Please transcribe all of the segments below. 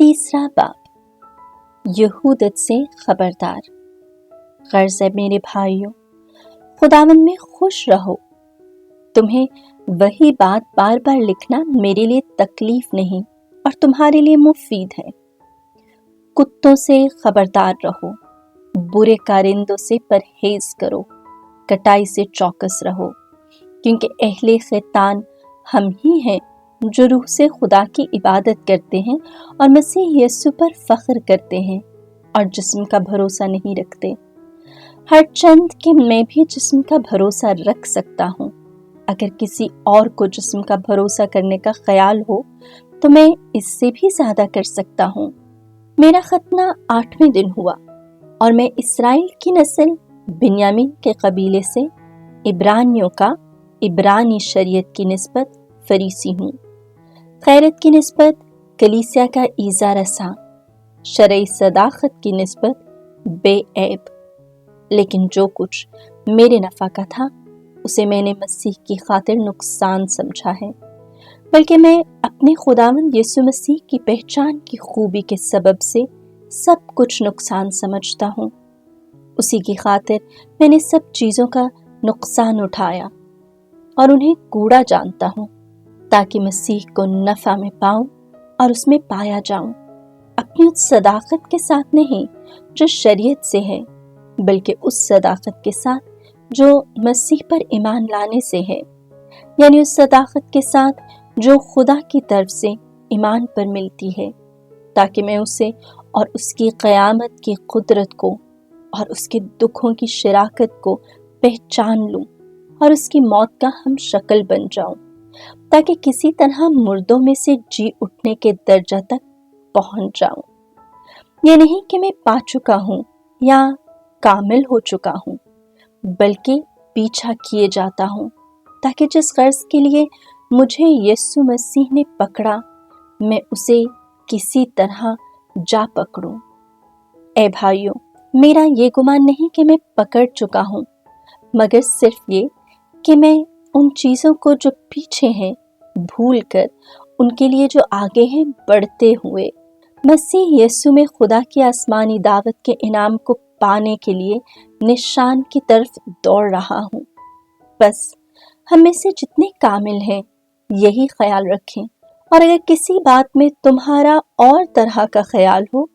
तीसरा बाब, यहूदत से खबरदार। गर्ज है मेरे भाइयों, खुदावंद में खुश रहो। तुम्हें वही बात बार बार लिखना मेरे लिए तकलीफ नहीं और तुम्हारे लिए मुफीद है। कुत्तों से खबरदार रहो, बुरे कारिंदों से परहेज करो, कटाई से चौकस रहो, क्योंकि अहले शैतान हम ही हैं जो रूह से खुदा की इबादत करते हैं और मसीह यीशु पर फख्र करते हैं और जिस्म का भरोसा नहीं रखते। हर चंद कि मैं भी जिस्म का भरोसा रख सकता हूँ। अगर किसी और को जिस्म का भरोसा करने का ख्याल हो तो मैं इससे भी ज्यादा कर सकता हूँ। मेरा खतना 8वें दिन हुआ और मैं इस्राएल की नस्ल बिन्यामीन के कबीले से इब्रानियों का इब्रानी शरीयत की निस्बत फरीसी हूँ, खैरत की निस्बत कलीसिया का ईज़ा रसा, शरई सदाकत की निस्बत बेऐब। लेकिन जो कुछ मेरे नफ़ा का था उसे मैंने मसीह की खातिर नुकसान समझा है, बल्कि मैं अपने खुदावंद यीशु मसीह की पहचान की खूबी के सबब से सब कुछ नुकसान समझता हूँ। उसी की खातिर मैंने सब चीज़ों का नुकसान उठाया और उन्हें कूड़ा जानता हूँ, ताकि मसीह को नफ़ा में पाऊँ और उसमें पाया जाऊँ, अपनी उस सदाकत के साथ नहीं जो शरीयत से है, बल्कि उस सदाकत के साथ जो मसीह पर ईमान लाने से है, यानी उस सदाकत के साथ जो खुदा की तरफ से ईमान पर मिलती है, ताकि मैं उसे और उसकी क़यामत की कुदरत को और उसके दुखों की शराकत को पहचान लूं और उसकी मौत का हम शक्ल बन जाऊं, ताकि किसी तरह मुर्दों में से जी उठने के दर्जा तक पहुंच जाऊं। ये नहीं कि मैं पा चुका हूं या कामिल हो चुका हूं, बल्कि पीछा किए जाता हूं, ताकि जिस गर्ज के लिए मुझे यीशु मसीह ने पकड़ा मैं उसे किसी तरह जा पकड़ूं। ए भाइयों, मेरा ये गुमान नहीं कि मैं पकड़ चुका हूं, मगर सिर्फ ये कि मैं उन चीज़ों को जो पीछे हैं भूल कर उनके लिए जो आगे हैं बढ़ते हुए मसीह यीशु में खुदा की आसमानी दावत के इनाम को पाने के लिए निशान की तरफ दौड़ रहा हूँ। बस हम में से जितने कामिल हैं यही ख्याल रखें, और अगर किसी बात में तुम्हारा और तरह का ख्याल हो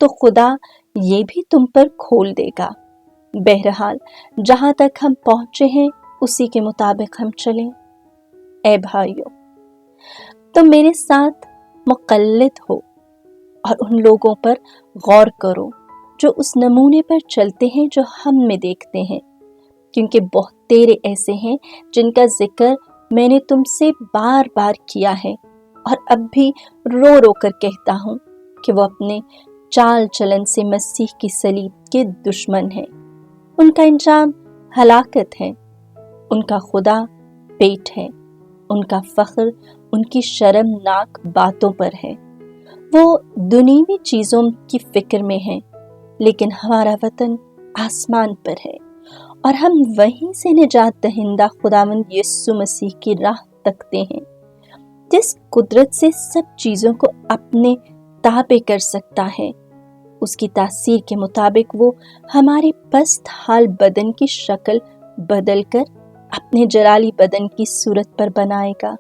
तो खुदा ये भी तुम पर खोल देगा। बहरहाल जहाँ तक हम पहुँचे हैं उसी के मुताबिक हम चलें। ए भाइयों, तुम मेरे साथ मुक़ल्लिद हो और उन लोगों पर गौर करो जो उस नमूने पर चलते हैं जो हम में देखते हैं, क्योंकि बहुत तेरे ऐसे हैं जिनका जिक्र मैंने तुमसे बार बार किया है और अब भी रो रो कर कहता हूँ कि वो अपने चाल चलन से मसीह की सलीब के दुश्मन हैं। उनका इंजाम हलाकत है, उनका खुदा पेट है, उनका फख्र उनकी शर्मनाक बातों पर है। वो दुनियावी चीज़ों की फिक्र में है, लेकिन हमारा वतन आसमान पर है और हम वहीं से निजात दहिंदा खुदावंद यीशु मसीह की राह तकते हैं, जिस कुदरत से सब चीज़ों को अपने ताबे कर सकता है। उसकी तासीर के मुताबिक वो हमारे पस्त हाल बदन की शक्ल बदल कर अपने जलाली बदन की सूरत पर बनाएगा।